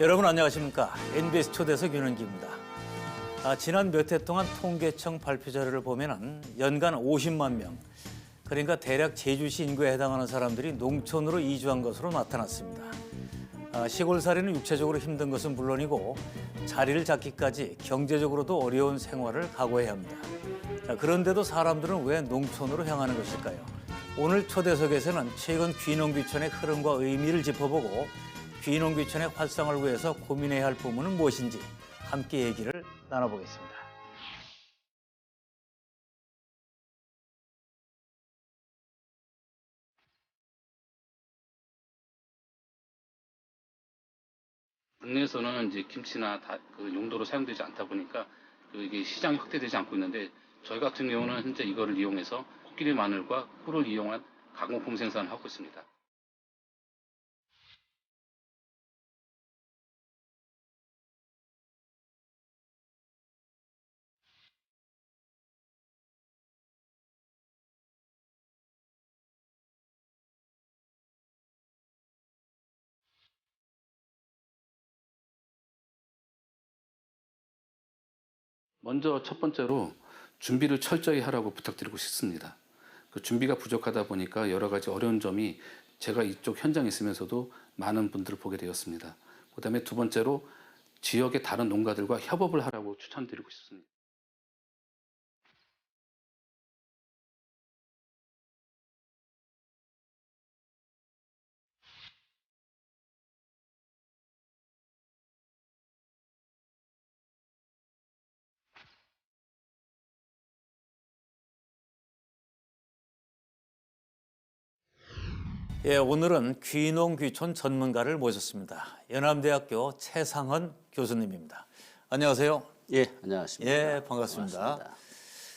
여러분 안녕하십니까? NBS 초대석 윤은기입니다. 지난 몇 해 동안 통계청 발표 자료를 보면은 연간 50만 명, 그러니까 대략 제주시 인구에 해당하는 사람들이 농촌으로 이주한 것으로 나타났습니다. 시골살이는 육체적으로 힘든 것은 물론이고 자리를 잡기까지 경제적으로도 어려운 생활을 각오해야 합니다. 그런데도 사람들은 왜 농촌으로 향하는 것일까요? 오늘 초대석에서는 최근 귀농귀촌의 흐름과 의미를 짚어보고 귀농귀촌의 활성화를 위해서 고민해야 할 부분은 무엇인지 함께 얘기를 나눠보겠습니다. 국내에서는 이제 김치나 그 용도로 사용되지 않다 보니까 이게 시장이 확대되지 않고 있는데, 저희 같은 경우는 현재 이거를 이용해서 코끼리 마늘과 꿀을 이용한 가공품 생산을 하고 있습니다. 먼저 첫 번째로 준비를 철저히 하라고 부탁드리고 싶습니다. 그 준비가 부족하다 보니까 여러 가지 어려운 점이 제가 이쪽 현장에 있으면서도 많은 분들을 보게 되었습니다. 그다음에 두 번째로 지역의 다른 농가들과 협업을 하라고 추천드리고 싶습니다. 예, 오늘은 귀농귀촌 전문가를 모셨습니다. 연암대학교 최상헌 교수님입니다. 안녕하세요. 예, 안녕하십니까. 예, 반갑습니다.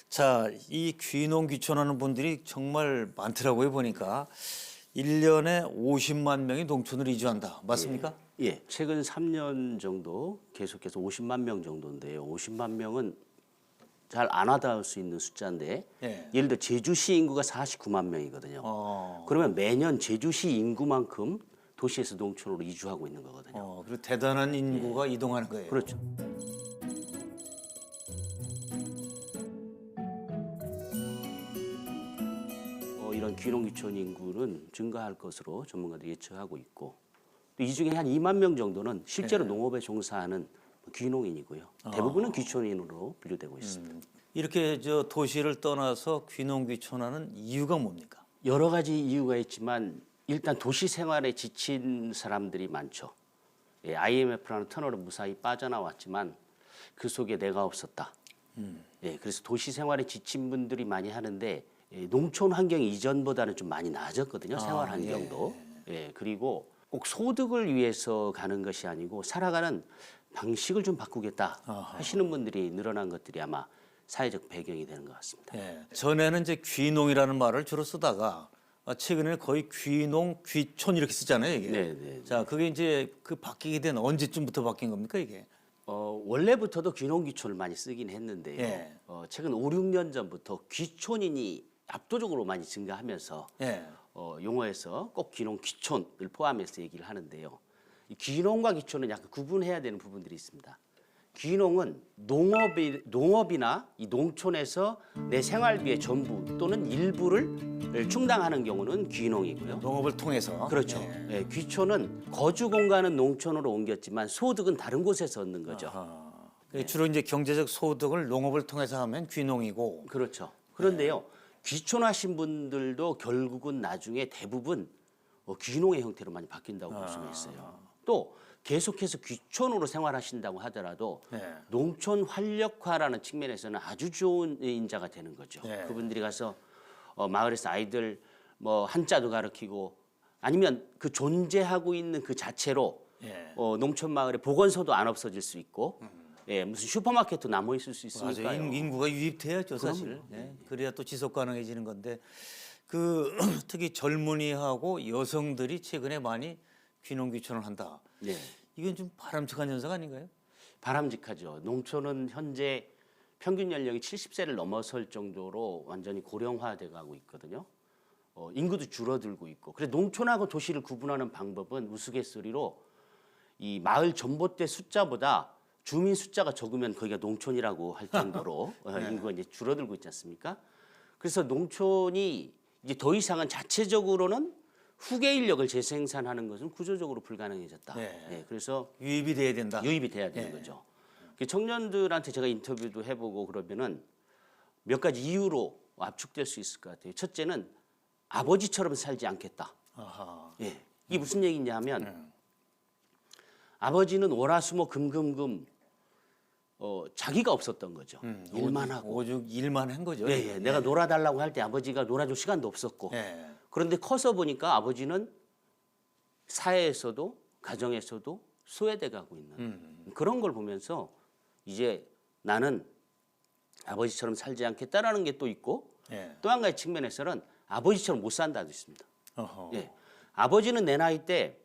자, 이 귀농귀촌하는 분들이 정말 많더라고요, 보니까. 1년에 50만 명이 농촌으로 이주한다. 맞습니까? 예, 최근 3년 정도 계속해서 50만 명 정도인데요. 50만 명은 잘 안 와닿을 수 있는 숫자인데, 예. 예를 들어 제주시 인구가 49만 명이거든요. 그러면 매년 제주시 인구만큼 도시에서 농촌으로 이주하고 있는 거거든요. 그리고 대단한 인구가 이동하는 거예요. 그렇죠. 이런 귀농귀촌 인구는 증가할 것으로 전문가들이 예측하고 있고, 또 이 중에 한 2만 명 정도는 실제로 농업에 종사하는 귀농인이고요. 대부분은 귀촌인으로 분류되고 있습니다. 이렇게 도시를 떠나서 귀농귀촌하는 이유가 뭡니까? 여러 가지 이유가 있지만 일단 도시 생활에 지친 사람들이 많죠. IMF라는 터널에 무사히 빠져나왔지만 그 속에 내가 없었다. 그래서 도시 생활에 지친 분들이 많이 하는데, 농촌 환경이 이전보다는 좀 많이 나아졌거든요. 생활 환경도. 그리고 꼭 소득을 위해서 가는 것이 아니고 살아가는 방식을 좀 바꾸겠다 하시는 분들이 늘어난 것들이 아마 사회적 배경이 되는 것 같습니다. 예. 전에는 이제 귀농이라는 말을 주로 쓰다가 최근에는 거의 귀농, 귀촌 이렇게 쓰잖아요, 이게. 네. 자, 그게 이제 그 바뀌게 된 언제쯤부터 바뀐 겁니까, 이게? 원래부터도 귀농귀촌을 많이 쓰긴 했는데요. 예. 최근 5, 6년 전부터 귀촌인이 압도적으로 많이 증가하면서 예. 용어에서 꼭 귀농, 귀촌을 포함해서 얘기를 하는데요. 이 귀농과 귀촌은 약간 구분해야 되는 부분들이 있습니다. 귀농은 농업이나 이 농촌에서 내 생활비의 전부 또는 일부를 충당하는 경우는 귀농이고요. 농업을 통해서. 그렇죠. 귀촌은 거주 공간은 농촌으로 옮겼지만 소득은 다른 곳에서 얻는 거죠. 주로 이제 경제적 소득을 농업을 통해서 하면 귀농이고. 그렇죠. 그런데요, 귀촌하신 분들도 결국은 나중에 대부분 귀농의 형태로 많이 바뀐다고 볼 수가 있어요. 또 계속해서 귀촌으로 생활하신다고 하더라도 농촌 활력화라는 측면에서는 아주 좋은 인자가 되는 거죠. 그분들이 가서 마을에서 아이들 뭐 한자도 가르치고, 아니면 그 존재하고 있는 그 자체로 농촌 마을에 보건소도 안 없어질 수 있고, 무슨 슈퍼마켓도 남아 있을 수 있으니까요. 맞아요. 인구가 유입돼야죠, 사실. 그래야 또 지속 가능해지는 건데, 특히 젊은이하고 여성들이 최근에 많이 귀농귀촌을 한다. 이건 좀 바람직한 현상 아닌가요? 바람직하죠. 농촌은 현재 평균 연령이 70세를 넘어설 정도로 완전히 고령화돼 가고 있거든요. 인구도 줄어들고 있고. 그래서 농촌하고 도시를 구분하는 방법은 우스갯소리로 이 마을 전봇대 숫자보다 주민 숫자가 적으면 거기가 농촌이라고 할 정도로 인구가 이제 줄어들고 있지 않습니까? 그래서 농촌이 이제 더 이상은 자체적으로는 후계 인력을 재생산하는 것은 구조적으로 불가능해졌다. 네. 예, 그래서 유입이 돼야 된다. 유입이 돼야 되는 거죠. 청년들한테 제가 인터뷰도 해보고 그러면은 몇 가지 이유로 압축될 수 있을 것 같아요. 첫째는 아버지처럼 살지 않겠다. 아하. 예, 이게 무슨 얘기냐 하면 아버지는 월화수목 금금금 자기가 없었던 거죠. 일만 하고. 오죽 일만 한 거죠. 예, 예. 내가 놀아달라고 할 때 아버지가 놀아줄 시간도 없었고. 예. 그런데 커서 보니까 아버지는 사회에서도 가정에서도 소외돼 가고 있는 그런 걸 보면서 이제 나는 아버지처럼 살지 않겠다라는 게 또 있고 예. 또 한 가지 측면에서는 아버지처럼 못 산다도 있습니다. 어허. 예. 아버지는 내 나이 때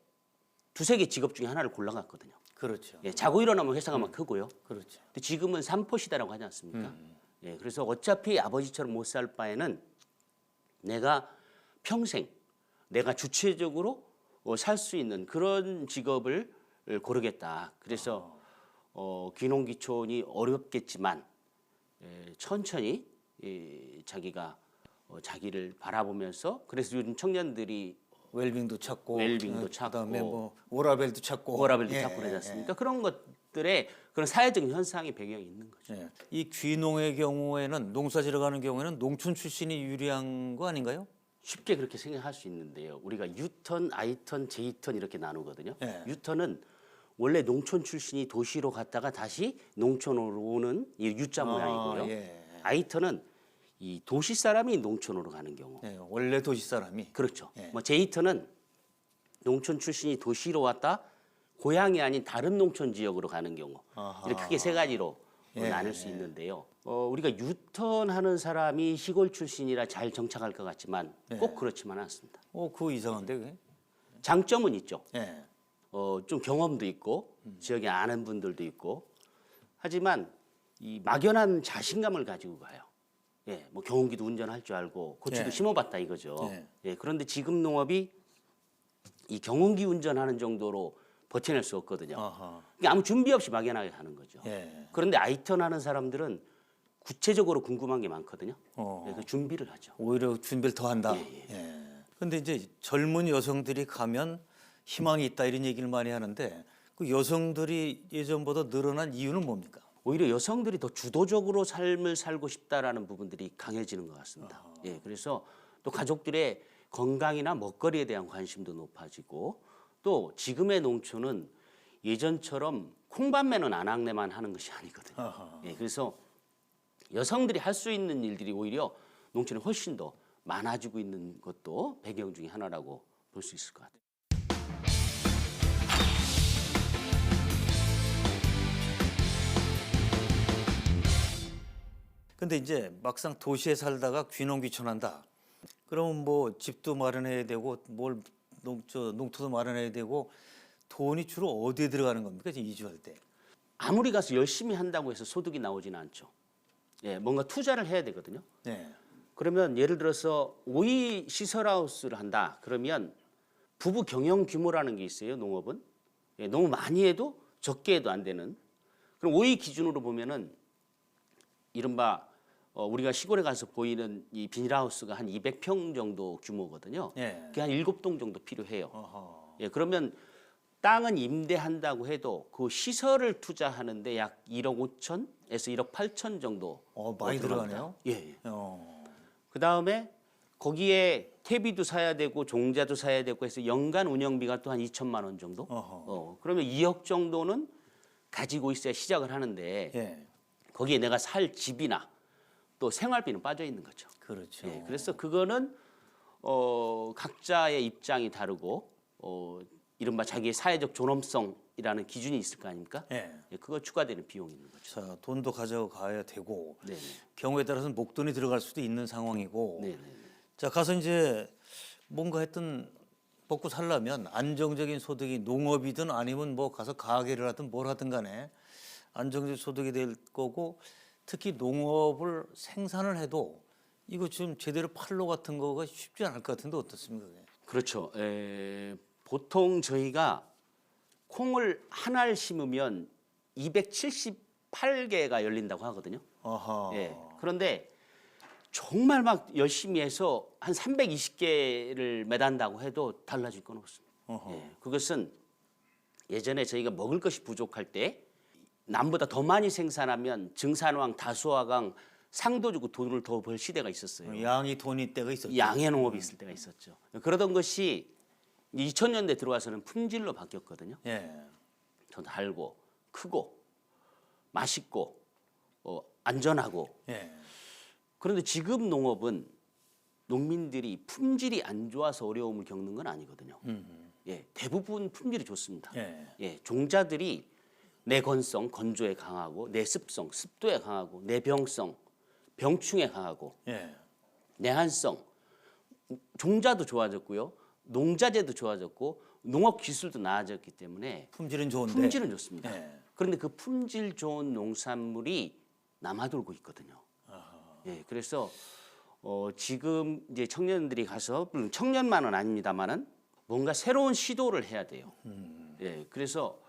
두세 개 직업 중에 하나를 골라갔거든요. 그렇죠. 예, 자고 일어나면 회사가 막 크고요. 그렇죠. 근데 지금은 삼포시다라고 하지 않습니까? 예, 그래서 어차피 아버지처럼 못 살 바에는 내가 평생 내가 주체적으로 살 수 있는 그런 직업을 고르겠다. 그래서 귀농귀촌이 어렵겠지만 천천히 자기가 자기를 바라보면서 그래서 요즘 청년들이 웰빙도 찾고, 웰빙도 찾고, 그다음에 뭐 오라벨도 찾고, 워라벨도 예, 찾고 그러지 예, 않습니까? 그런 것들의 그런 사회적인 현상이 배경이 있는 거죠. 예. 이 귀농의 경우에는 농사 지어가는 경우에는 농촌 출신이 유리한 거 아닌가요? 쉽게 그렇게 생각할 수 있는데요. 우리가 U턴, I턴, J턴 이렇게 나누거든요. 네. U턴은 원래 농촌 출신이 도시로 갔다가 다시 농촌으로 오는 이 U자 모양이고요. 예. I턴은 이 도시 사람이 농촌으로 가는 경우. 예, 원래 도시 사람이. 그렇죠. 예. 뭐 J턴은 농촌 출신이 도시로 왔다 고향이 아닌 다른 농촌 지역으로 가는 경우. 아하. 이렇게 크게 세 가지로 예. 나눌 수 있는데요. 우리가 유턴 하는 사람이 시골 출신이라 잘 정착할 것 같지만 꼭 그렇지만 않습니다. 그거 이상한데 그게? 장점은 있죠. 예. 좀 경험도 있고 지역에 아는 분들도 있고 하지만 이 막연한 자신감을 가지고 가요. 예, 뭐 경운기도 운전할 줄 알고 고추도 예. 심어봤다 이거죠. 예. 예, 그런데 지금 농업이 이 경운기 운전하는 정도로 버텨낼 수 없거든요. 아하. 그러니까 아무 준비 없이 막연하게 하는 거죠. 예. 그런데 아이턴 하는 사람들은 구체적으로 궁금한 게 많거든요. 어. 그 준비를 하죠. 오히려 준비를 더 한다. 예. 근데 이제 젊은 여성들이 가면 희망이 있다 이런 얘기를 많이 하는데 그 여성들이 예전보다 늘어난 이유는 뭡니까? 오히려 여성들이 더 주도적으로 삶을 살고 싶다라는 부분들이 강해지는 것 같습니다. 예, 그래서 또 가족들의 건강이나 먹거리에 대한 관심도 높아지고 또 지금의 농촌은 예전처럼 콩밭매는 아낙네만 하는 것이 아니거든요. 아하. 예, 그래서 여성들이 할 수 있는 일들이 오히려 농촌에 훨씬 더 많아지고 있는 것도 배경 중에 하나라고 볼 수 있을 것 같아요. 근데 이제 막상 도시에 살다가 귀농귀촌한다. 그러면 뭐 집도 마련해야 되고 뭘 농토도 마련해야 되고 돈이 주로 어디에 들어가는 겁니까? 지금 이주할 때. 아무리 가서 열심히 한다고 해서 소득이 나오지는 않죠. 예, 뭔가 투자를 해야 되거든요. 네. 그러면 예를 들어서 오이 시설하우스를 한다. 그러면 부부 경영 규모라는 게 있어요. 농업은. 예, 너무 많이 해도 적게 해도 안 되는. 그럼 오이 기준으로 보면은 이른바 우리가 시골에 가서 보이는 이 비닐하우스가 한 200평 정도 규모거든요. 예. 그게 한 7동 정도 필요해요. 어허. 예, 그러면 땅은 임대한다고 해도 그 시설을 투자하는데 약 1억 5천에서 1억 8천 정도. 많이 들어갑니다. 들어가네요. 예. 예. 어. 그다음에 거기에 퇴비도 사야 되고 종자도 사야 되고 해서 연간 운영비가 또 한 2천만 원 정도. 어허. 그러면 2억 정도는 가지고 있어야 시작을 하는데 예. 거기에 내가 살 집이나 또 생활비는 빠져 있는 거죠. 그렇죠. 예, 그래서 그거는 각자의 입장이 다르고 이른바 자기의 사회적 존엄성이라는 기준이 있을 거 아닙니까? 예. 예, 그거 추가되는 비용이 있는 거죠. 자, 돈도 가져가야 되고 네, 경우에 따라서는 목돈이 들어갈 수도 있는 상황이고. 네, 네. 자, 가서 이제 뭔가 했든 먹고 살려면 안정적인 소득이 농업이든 아니면 뭐 가서 가게를 하든 뭘 하든 간에 안정적 소득이 될 거고 특히 농업을 생산을 해도 이거 지금 제대로 팔로 같은 거가 쉽지 않을 것 같은데 어떻습니까? 그게? 그렇죠. 보통 저희가 통을 하나를 심으면 278개가 열린다고 하거든요. 어허. 예. 그런데 정말 막 열심히 해서 한 320개를 매단다고 해도 달라질 건 없습니다. 어허. 예. 그것은 예전에 저희가 먹을 것이 부족할 때 남보다 더 많이 생산하면 증산왕, 다수화강 상도 주고 돈을 더 벌 시대가 있었어요. 양이 돈이 때가 있었죠. 양의 농업이 있을 때가 있었죠. 그러던 것이 2000년대 들어와서는 품질로 바뀌었거든요. 예. 더 달고 크고 맛있고 안전하고. 예. 그런데 지금 농업은 농민들이 품질이 안 좋아서 어려움을 겪는 건 아니거든요. 예, 대부분 품질이 좋습니다. 예. 예, 종자들이 내건성, 건조에 강하고 내습성, 습도에 강하고 내병성, 병충해 강하고 예. 내한성, 종자도 좋아졌고요. 농자재도 좋아졌고 농업 기술도 나아졌기 때문에 품질은 좋은데. 품질은 좋습니다. 예. 그런데 그 품질 좋은 농산물이 남아돌고 있거든요. 예, 그래서 지금 이제 청년들이 가서 물론 청년만은 아닙니다만은 뭔가 새로운 시도를 해야 돼요. 예, 그래서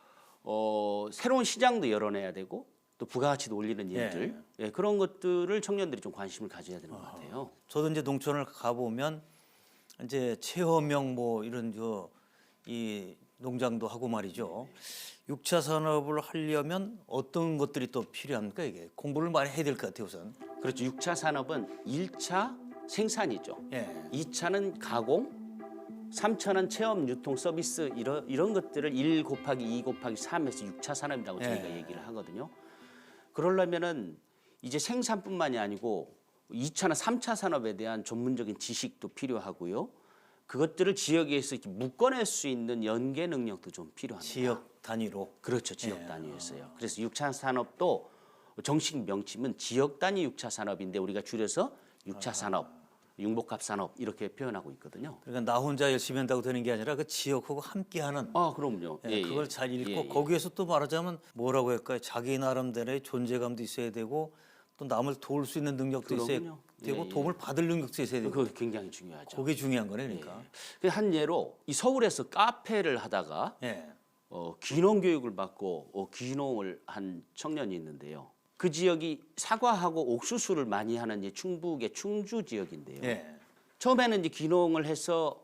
새로운 시장도 열어내야 되고 또 부가가치도 올리는 일들 예, 그런 것들을 청년들이 좀 관심을 가져야 되는 것 같아요. 저도 이제 농촌을 가보면 이제 체험형 뭐 이런 이 농장도 하고 말이죠. 6차 산업을 하려면 어떤 것들이 또 필요합니까 이게? 공부를 많이 해야 될 것 같아요 우선. 그렇죠. 6차 산업은 1차 생산이죠. 예. 2차는 가공, 3차는 체험, 유통, 서비스 이런 것들을 1 곱하기 2 곱하기 3에서 6차 산업이라고 저희가 예. 얘기를 하거든요. 그러려면은 이제 생산뿐만이 아니고 2차나 3차 산업에 대한 전문적인 지식도 필요하고요. 그것들을 지역에서 이렇게 묶어낼 수 있는 연계 능력도 좀 필요합니다. 지역 단위로. 그렇죠. 지역 예. 단위였어요. 그래서 6차 산업도 정식 명칭은 지역 단위 6차 산업인데 우리가 줄여서 6차 산업, 융복합 산업 이렇게 표현하고 있거든요. 그러니까 나 혼자 열심히 한다고 되는 게 아니라 그 지역하고 함께하는. 아, 그럼요. 예, 그걸 잘 읽고 예, 예. 거기에서 또 말하자면 뭐라고 할까요? 자기 나름대로의 존재감도 있어야 되고 또 남을 도울 수 있는 능력도 있어야 그럼요. 되고 예, 도움을 받을 능력도 있어야 되고. 그거 굉장히 중요하죠. 그게 중요한 거네 그러니까. 한 예로 이 서울에서 카페를 하다가 예. 귀농 교육을 받고 귀농을 한 청년이 있는데요. 그 지역이 사과하고 옥수수를 많이 하는 이제 충북의 충주 지역인데요. 예. 처음에는 이제 귀농을 해서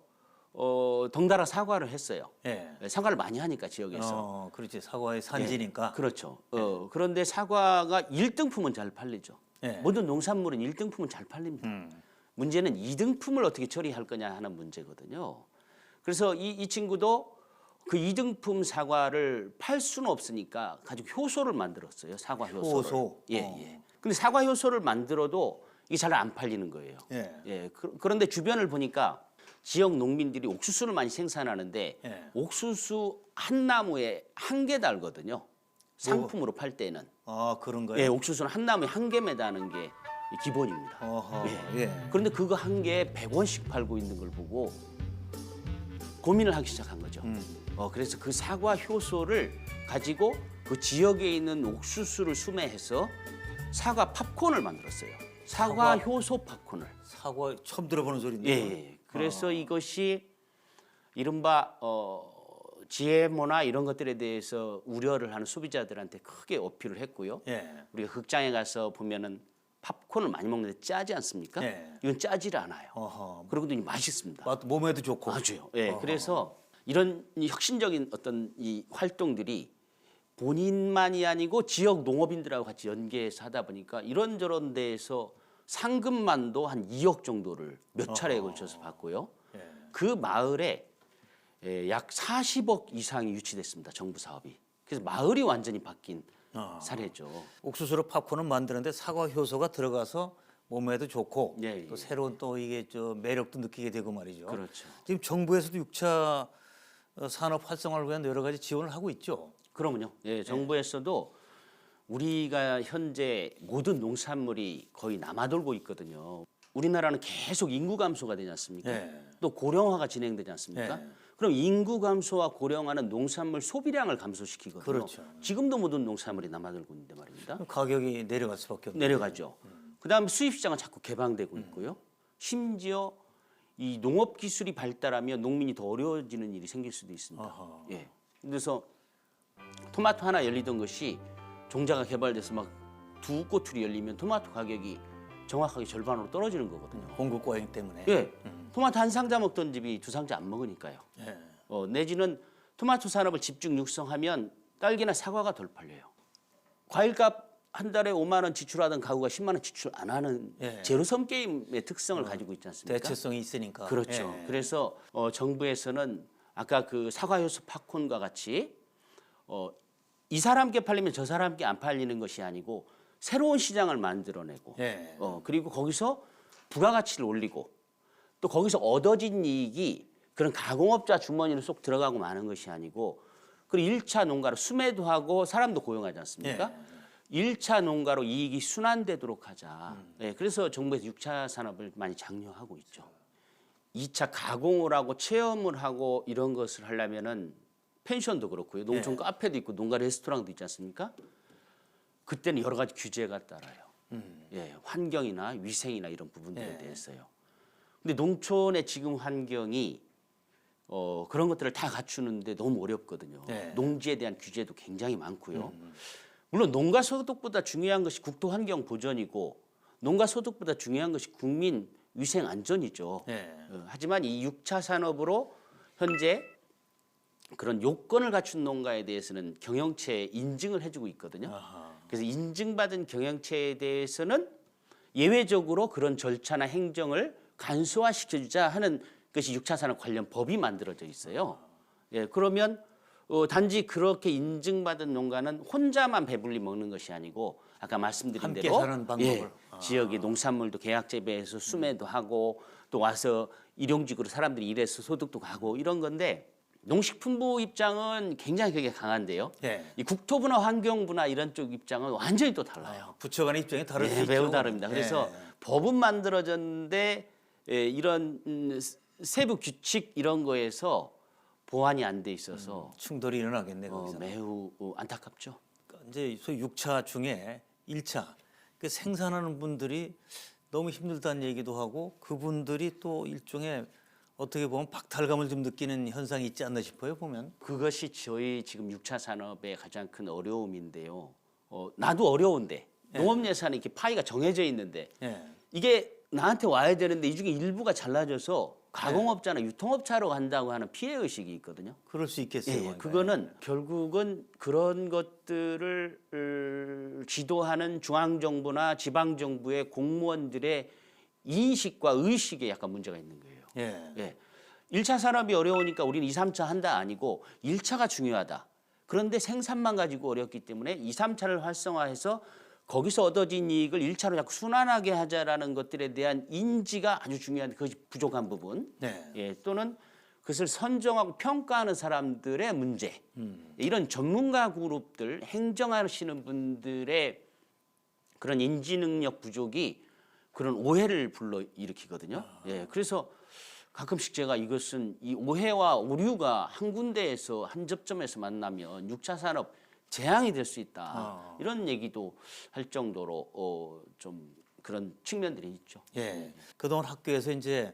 덩달아 사과를 했어요. 예. 사과를 많이 하니까 지역에서. 그렇지 사과의 산지니까. 그렇죠. 그런데 사과가 1등품은 잘 팔리죠. 예. 모든 농산물은 1등품은 잘 팔립니다. 문제는 2등품을 어떻게 처리할 거냐 하는 문제거든요. 그래서 이 친구도 그 2등품 사과를 팔 수는 없으니까 가지고 효소를 만들었어요. 사과 효소를. 효소. 예, 예. 근데 사과 효소를 만들어도 이게 잘 안 팔리는 거예요. 예. 예. 그런데 주변을 보니까 지역 농민들이 옥수수를 많이 생산하는데 예. 옥수수 한 나무에 한 개 달거든요. 상품으로 팔 때는. 아 그런 거예요. 예, 옥수수는 한 나무에 한 개 매다는 게 기본입니다. 어허. 예. 예. 그런데 그거 한 개에 100원씩 팔고 있는 걸 보고 고민을 하기 시작한 거죠. 그래서 그 사과 효소를 가지고 그 지역에 있는 옥수수를 수매해서 사과 팝콘을 만들었어요. 사과 효소 팝콘을. 사과 처음 들어보는 소리인데. 예, 예. 그래서 이것이 이른바 GMO나 이런 것들에 대해서 우려를 하는 소비자들한테 크게 어필을 했고요. 예. 우리가 극장에 가서 보면은 팝콘을 많이 먹는데 짜지 않습니까? 예. 이건 짜지를 않아요. 어허. 그리고 또 맛있습니다. 맛 몸에도 좋고. 맞아요. 예. 그래서 이런 이 혁신적인 어떤 이 활동들이 본인만이 아니고 지역 농업인들하고 같이 연계해서 하다 보니까 이런저런 데에서 상금만도 한 2억 정도를 몇 차례에 걸쳐서 받고요. 예. 그 마을에 약 40억 이상이 유치됐습니다. 정부 사업이. 그래서 마을이 완전히 바뀐 사례죠. 옥수수로 팝콘을 만드는데 사과 효소가 들어가서 몸에도 좋고 예, 예. 또 새로운 또 이게 매력도 느끼게 되고 말이죠. 그렇죠. 지금 정부에서도 6차 산업 활성화를 위한 여러 가지 지원을 하고 있죠. 그러면요. 예, 정부에서도 우리가 현재 모든 농산물이 거의 남아돌고 있거든요. 우리나라는 계속 인구 감소가 되지 않습니까? 예. 또 고령화가 진행되지 않습니까? 예. 그럼 인구 감소와 고령화는 농산물 소비량을 감소시키거든요. 그렇죠. 지금도 모든 농산물이 남아돌고 있는데 말입니다. 가격이 내려갈 수밖에 없는. 내려가죠. 그다음에 수입 시장은 자꾸 개방되고 있고요. 심지어 이 농업 기술이 발달하면 농민이 더 어려워지는 일이 생길 수도 있습니다. 아하. 예. 그래서 토마토 하나 열리던 것이 종자가 개발돼서 막 두 꼬투리 열리면 토마토 가격이 정확하게 절반으로 떨어지는 거거든요. 공급 과잉 때문에. 예, 토마토 한 상자 먹던 집이 두 상자 안 먹으니까요. 예. 내지는 토마토 산업을 집중 육성하면 딸기나 사과가 덜 팔려요. 과일값 한 달에 5만 원 지출하던 가구가 10만 원 지출 안 하는 예. 제로섬 게임의 특성을 가지고 있지 않습니까? 대체성이 있으니까. 그렇죠. 예. 그래서 정부에서는 아까 그 사과효소 팝콘과 같이 이 사람께 팔리면 저 사람께 안 팔리는 것이 아니고 새로운 시장을 만들어내고 예. 그리고 거기서 부가가치를 올리고 또 거기서 얻어진 이익이 그런 가공업자 주머니로 쏙 들어가고 마는 것이 아니고 그리고 1차 농가로 수매도 하고 사람도 고용하지 않습니까? 1차 농가로 이익이 순환되도록 하자. 예, 그래서 정부에서 6차 산업을 많이 장려하고 있죠. 2차 가공을 하고 체험을 하고 이런 것을 하려면은 펜션도 그렇고요. 농촌 카페도 있고 농가 레스토랑도 있지 않습니까? 그때는 여러 가지 규제가 따라요. 예, 환경이나 위생이나 이런 부분들에 대해서요. 근데 농촌의 지금 환경이 그런 것들을 다 갖추는데 너무 어렵거든요. 농지에 대한 규제도 굉장히 많고요. 물론 농가 소득보다 중요한 것이 국토 환경 보전이고 농가 소득보다 중요한 것이 국민 위생 안전이죠. 하지만 이 6차 산업으로 현재 그런 요건을 갖춘 농가에 대해서는 경영체 인증을 해주고 있거든요. 그래서 인증받은 경영체에 대해서는 예외적으로 그런 절차나 행정을 간소화시켜주자 하는 것이 6차 산업 관련 법이 만들어져 있어요. 예, 그러면 단지 그렇게 인증받은 농가는 혼자만 배불리 먹는 것이 아니고 아까 말씀드린 함께 대로 사는 방법을. 지역의 농산물도 계약 재배해서 수매도 하고 또 와서 일용직으로 사람들이 일해서 소득도 가고 이런 건데 농식품부 입장은 굉장히 그게 강한데요. 이 국토부나 환경부나 이런 쪽 입장은 완전히 또 달라요. 부처 간의 입장이 다를 수 있죠. 매우 다릅니다. 그래서 법은 만들어졌는데 이런 세부 규칙 이런 거에서 보완이 안 돼 있어서 충돌이 일어나겠네 거기서. 매우 안타깝죠. 그러니까 이제 소위 6차 중에 1차 그 생산하는 분들이 너무 힘들다는 얘기도 하고 그분들이 또 일종의 어떻게 보면 박탈감을 좀 느끼는 현상이 있지 않나 싶어요 보면. 그것이 저희 지금 6차 산업의 가장 큰 어려움인데요. 나도 어려운데 농업 예산이 이렇게 파이가 정해져 있는데 이게 나한테 와야 되는데 이 중에 일부가 잘라져서 가공업자나 유통업자로 간다고 하는 피해 의식이 있거든요. 그럴 수 있겠어요. 그러니까. 그거는 결국은 그런 것들을 지도하는 중앙 정부나 지방 정부의 공무원들의 인식과 의식에 약간 문제가 있는 거예요. 1차 산업이 어려우니까 우리는 2, 3차 한다 아니고 1차가 중요하다. 그런데 생산만 가지고 어렵기 때문에 2, 3차를 활성화해서 거기서 얻어진 이익을 1차로 자꾸 순환하게 하자라는 것들에 대한 인지가 아주 중요한 그것이 부족한 부분. 또는 그것을 선정하고 평가하는 사람들의 문제. 이런 전문가 그룹들, 행정하시는 분들의 그런 인지 능력 부족이 그런 오해를 불러일으키거든요. 그래서 가끔씩 제가 이것은 이 오해와 오류가 한 군데에서 한 접점에서 만나면 6차 산업 재앙이 될 수 있다. 이런 얘기도 할 정도로 좀 그런 측면들이 있죠. 그동안 학교에서 이제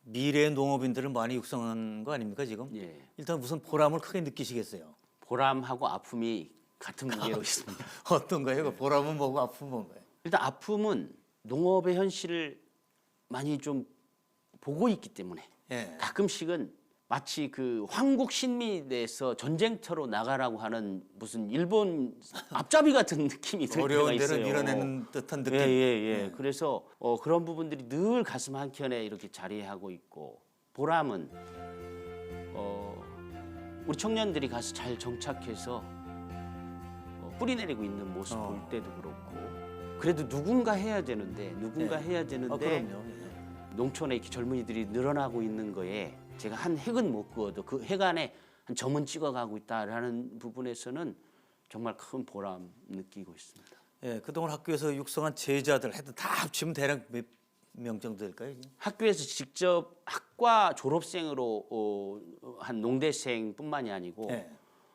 미래의 농업인들을 많이 육성한 거 아닙니까 지금? 일단 무슨 보람을 크게 느끼시겠어요? 보람하고 아픔이 같은 무게로 있습니다. 어떤 거예요? 보람은 뭐고 아픔은 뭔가요? 일단 아픔은 농업의 현실을 많이 좀 보고 있기 때문에 가끔씩은 마치 그 황국 신민에 대해서 전쟁터로 나가라고 하는 무슨 일본 앞잡이 같은 느낌이 들 때가 있어요. 어려운 데를 밀어내는 듯한 느낌. 그래서 그런 부분들이 늘 가슴 한켠에 이렇게 자리하고 있고 보람은 우리 청년들이 가서 잘 정착해서 뿌리내리고 있는 모습 볼 때도 그렇고 그래도 누군가 해야 되는데 그럼요. 농촌에 이렇게 젊은이들이 늘어나고 있는 거에 제가 한 획은 못 그어도 그 획 안에 한 점은 찍어가고 있다라는 부분에서는 정말 큰 보람 느끼고 있습니다. 그동안 학교에서 육성한 제자들 하여튼 다 합치면 대략 몇 명 정도 될까요? 학교에서 직접 학과 졸업생으로 한 농대생뿐만이 아니고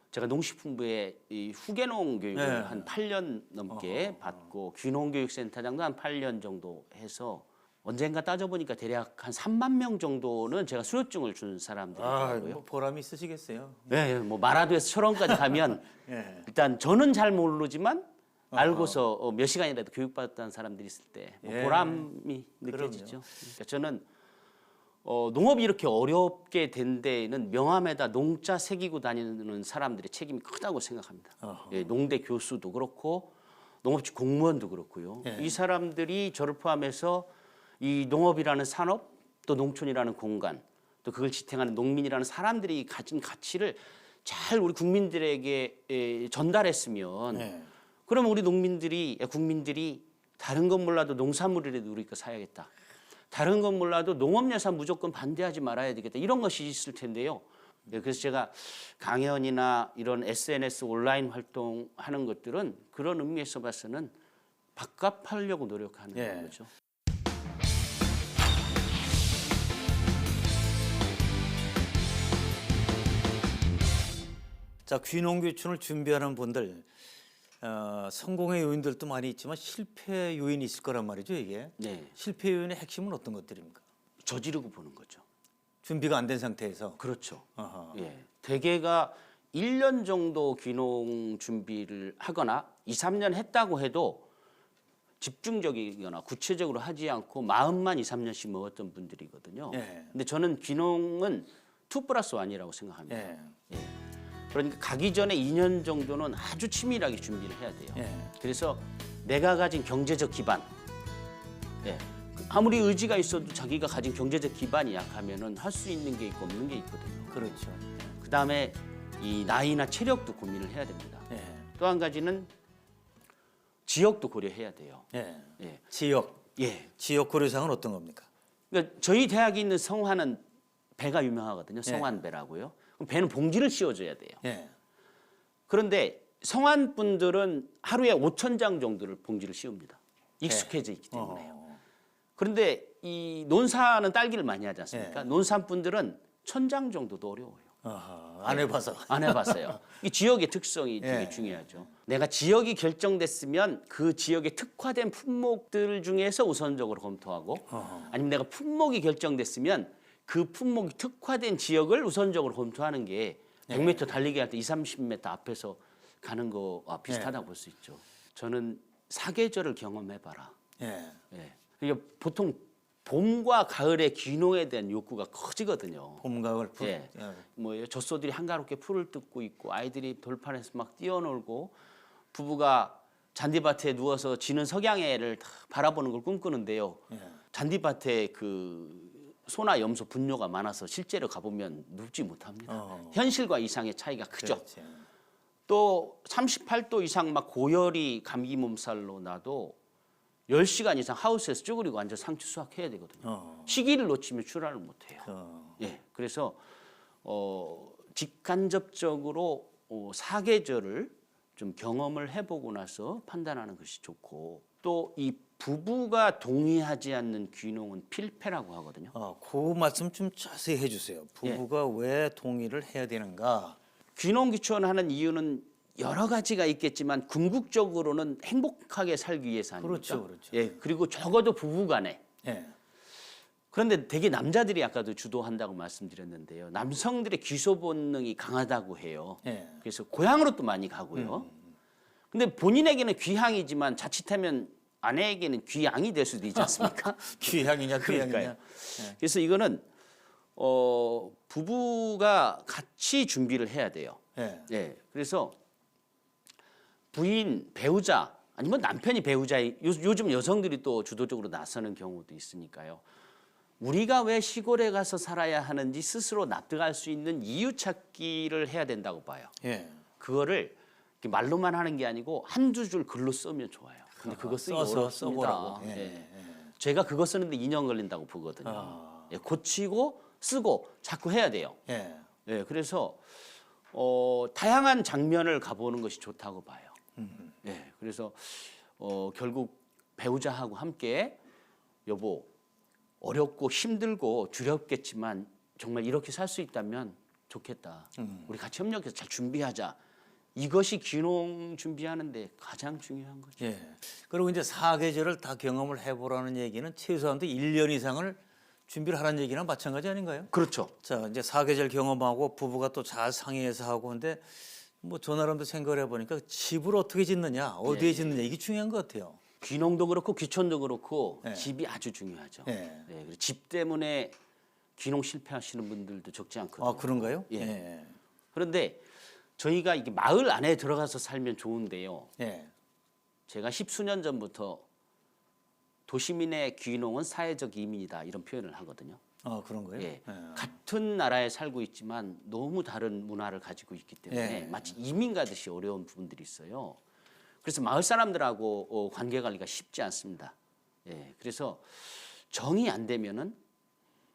제가 농식품부에 이 후계농 교육을 한 8년 넘게 받고 귀농교육센터장도 한 8년 정도 해서 언젠가 따져보니까 대략 한 3만 명 정도는 제가 수료증을 준 사람들이고요. 뭐 보람이 있으시겠어요. 네, 뭐 마라도에서 철원까지 가면 예. 일단 저는 잘 모르지만 알고서 몇 시간이라도 교육받았다는 사람들이 있을 때 뭐 예. 보람이 느껴지죠. 그러니까 저는 농업이 이렇게 어렵게 된 데에는 명함에다 농자 새기고 다니는 사람들의 책임이 크다고 생각합니다. 예, 농대 교수도 그렇고 농업직 공무원도 그렇고요. 예. 이 사람들이 저를 포함해서 이 농업이라는 산업 또 농촌이라는 공간 또 그걸 지탱하는 농민이라는 사람들이 가진 가치를 잘 우리 국민들에게 전달했으면 예. 그러면 우리 국민들이 다른 건 몰라도 농산물이라도 우리 거 사야겠다. 다른 건 몰라도 농업예산 무조건 반대하지 말아야 되겠다. 이런 것이 있을 텐데요. 그래서 제가 강연이나 이런 SNS 온라인 활동하는 것들은 그런 의미에서 봐서는 밥값하려고 노력하는 예. 거죠. 자, 귀농귀촌을 준비하는 분들 성공의 요인들도 많이 있지만 실패 요인이 있을 거란 말이죠, 이게. 네, 실패 요인의 핵심은 어떤 것들입니까? 저지르고 보는 거죠. 준비가 안 된 상태에서. 그렇죠. 어허. 예, 대개가 1년 정도 귀농 준비를 하거나 2, 3년 했다고 해도 집중적이거나 구체적으로 하지 않고 마음만 2, 3년씩 먹었던 분들이거든요. 예. 근데 저는 귀농은 2+1이라고 생각합니다. 예. 예. 그러니까 가기 전에 2년 정도는 아주 치밀하게 준비를 해야 돼요. 예. 그래서 내가 가진 경제적 기반, 예. 아무리 의지가 있어도 자기가 가진 경제적 기반이 약하면은 할 수 있는 게 있고 없는 게 있거든요. 그렇죠. 그 다음에 이 나이나 체력도 고민을 해야 됩니다. 예. 또 한 가지는 지역도 고려해야 돼요. 예. 예. 지역. 예. 지역 고려사항은 어떤 겁니까? 그러니까 저희 대학에 있는 성화는 배가 유명하거든요. 성안배라고요. 그럼 배는 봉지를 씌워줘야 돼요. 예. 그런데 성안 분들은 하루에 5,000장 정도를 봉지를 씌웁니다. 익숙해져 있기 때문에요. 그런데 이 논사는 딸기를 많이 하지 않습니까? 예. 논산 분들은 1,000장 정도도 어려워요. 안 해봐서. 안 해봤어요. 이 지역의 특성이 예. 되게 중요하죠. 내가 지역이 결정됐으면 그 지역에 특화된 품목들 중에서 우선적으로 검토하고 아니면 내가 품목이 결정됐으면 그 품목이 특화된 지역을 우선적으로 검토하는 게 100m 달리기 할 때 2, 30m 앞에서 가는 거와 비슷하다고 볼 수 있죠. 저는 사계절을 경험해봐라. 예. 예. 그러니까 보통 봄과 가을에 귀농에 대한 욕구가 커지거든요. 봄, 가을, 풀. 예. 예. 뭐 젖소들이 한가롭게 풀을 뜯고 있고 아이들이 돌판에서 막 뛰어놀고 부부가 잔디밭에 누워서 지는 석양해를 다 바라보는 걸 꿈꾸는데요. 예. 잔디밭에 그 소나 염소 분뇨가 많아서 실제로 가보면 눕지 못합니다. 어. 현실과 이상의 차이가 크죠. 그렇지. 또 38도 이상 막 고열이 감기 몸살로 나도 10시간 이상 하우스에서 쭈그리고 앉아 상추 수확해야 되거든요. 시기를 놓치면 출하를 못해요. 예, 그래서 직간접적으로 사계절을 좀 경험을 해보고 나서 판단하는 것이 좋고 또 이 부부가 동의하지 않는 귀농은 필패라고 하거든요. 그 말씀 좀 자세히 해주세요. 부부가 왜 동의를 해야 되는가? 귀농 귀촌하는 이유는 여러 가지가 있겠지만 궁극적으로는 행복하게 살기 위해서 아닙니까? 그렇죠, 그렇죠. 예, 그리고 적어도 부부간에. 예. 그런데 되게 남자들이 아까도 주도한다고 말씀드렸는데요. 남성들의 귀소 본능이 강하다고 해요. 예. 그래서 고향으로 또 많이 가고요. 근데 본인에게는 귀향이지만 자칫하면 아내에게는 귀양이 될 수도 있지 않습니까? 귀향이냐, 귀향이냐. 그러니까요. 그래서 이거는 부부가 같이 준비를 해야 돼요. 예. 예. 그래서 부인, 배우자 아니면 남편이 배우자의 요즘 여성들이 또 주도적으로 나서는 경우도 있으니까요. 우리가 왜 시골에 가서 살아야 하는지 스스로 납득할 수 있는 이유 찾기를 해야 된다고 봐요. 예. 그거를 말로만 하는 게 아니고 한두 줄 글로 쓰면 좋아요. 근데 그거 쓰기 써서 어렵습니다. 써보라고. 예. 예. 제가 그거 쓰는데 2년 걸린다고 보거든요. 예, 고치고 쓰고 자꾸 해야 돼요. 예. 예, 그래서 다양한 장면을 가보는 것이 좋다고 봐요. 예, 그래서 결국 배우자하고 함께 여보 어렵고 힘들고 두렵겠지만 정말 이렇게 살 수 있다면 좋겠다. 우리 같이 협력해서 잘 준비하자. 이것이 귀농 준비하는데 가장 중요한 거죠. 예. 그리고 이제 사계절을 다 경험을 해보라는 얘기는 최소한도 1년 이상을 준비를 하라는 얘기랑 마찬가지 아닌가요? 그렇죠. 자, 이제 사계절 경험하고 부부가 또 잘 상의해서 하고 근데 뭐 저 나름도 생각을 해보니까 집을 어떻게 짓느냐, 어디에 짓느냐 이게 중요한 것 같아요. 귀농도 그렇고 귀촌도 그렇고 네. 집이 아주 중요하죠. 예. 네, 그리고 집 때문에 귀농 실패하시는 분들도 적지 않거든요. 아, 그런가요? 예. 그런데 저희가 이게 마을 안에 들어가서 살면 좋은데요. 예. 제가 10수년 전부터 도시민의 귀농은 사회적 이민이다 이런 표현을 하거든요. 아, 그런 거예요? 예. 같은 나라에 살고 있지만 너무 다른 문화를 가지고 있기 때문에 예. 마치 이민 가듯이 어려운 부분들이 있어요. 그래서 마을 사람들하고 관계 관리가 쉽지 않습니다. 예. 그래서 정이 안 되면은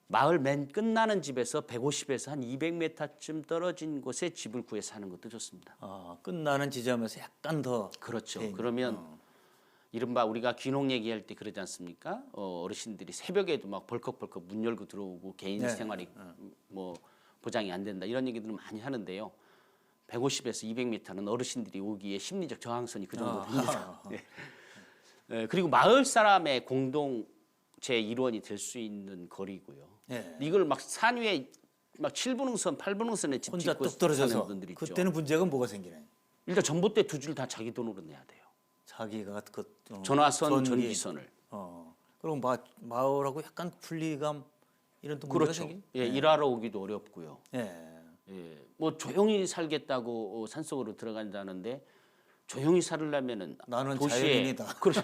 마을 맨 끝나는 집에서 150에서 한 200m쯤 떨어진 곳에 집을 구해 사는 것도 좋습니다. 아, 끝나는 지점에서 약간 더 그렇죠. 네. 그러면 이른바 우리가 귀농 얘기할 때 그러지 않습니까? 어르신들이 새벽에도 막 벌컥벌컥 문 열고 들어오고 개인 네. 생활이 뭐 보장이 안 된다 이런 얘기들은 많이 하는데요. 150에서 200m는 어르신들이 오기에 심리적 저항선이 그 정도 됩니다. 네. 예, 그리고 마을 사람의 공동체 일원이 될 수 있는 거리고요. 예. 이걸 막 산 위에 막 7분응선, 8분응선에 집 혼자 짓고 뚝 떨어져서 사는 분들 있죠. 그때는 문제가 뭐가 생기나요? 일단 전봇대 두 줄 다 자기 돈으로 내야 돼요. 자기가 그 전화선, 전기. 전기선을. 그럼 마을하고 약간 분리감 이런 또 문제가 그렇죠. 생기? 예, 일하러 오기도 어렵고요. 예. 예, 뭐 조용히 살겠다고 산속으로 들어간다는데 조용히 살려면은 나는 도시에 자연인이다. 그렇죠.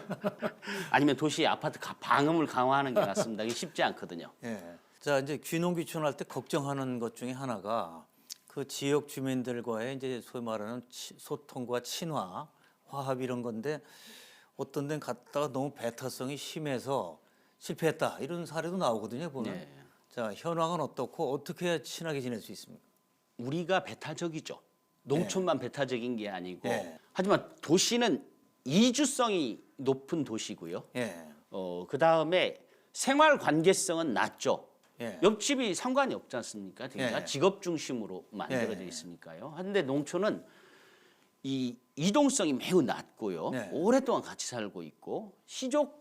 아니면 도시의 아파트 방음을 강화하는 게 낫습니다. 이게 쉽지 않거든요. 예. 자, 이제 귀농 귀촌할 때 걱정하는 것 중에 하나가 그 지역 주민들과의 이제 소위 말하는 소통과 친화, 화합 이런 건데 어떤 데는 갔다가 너무 배타성이 심해서 실패했다 이런 사례도 나오거든요 보면. 네. 자, 현황은 어떻고 어떻게 해야 친하게 지낼 수 있습니까? 우리가 배타적이죠. 농촌만 배타적인 게 아니고. 예. 하지만 도시는 이주성이 높은 도시고요. 예. 그 다음에 생활 관계성은 낮죠. 예. 옆집이 상관이 없지 않습니까? 그러니까 예. 직업 중심으로 만들어져 예. 있으니까요. 그런데 농촌은 이 이동성이 매우 낮고요. 네. 오랫동안 같이 살고 있고 시족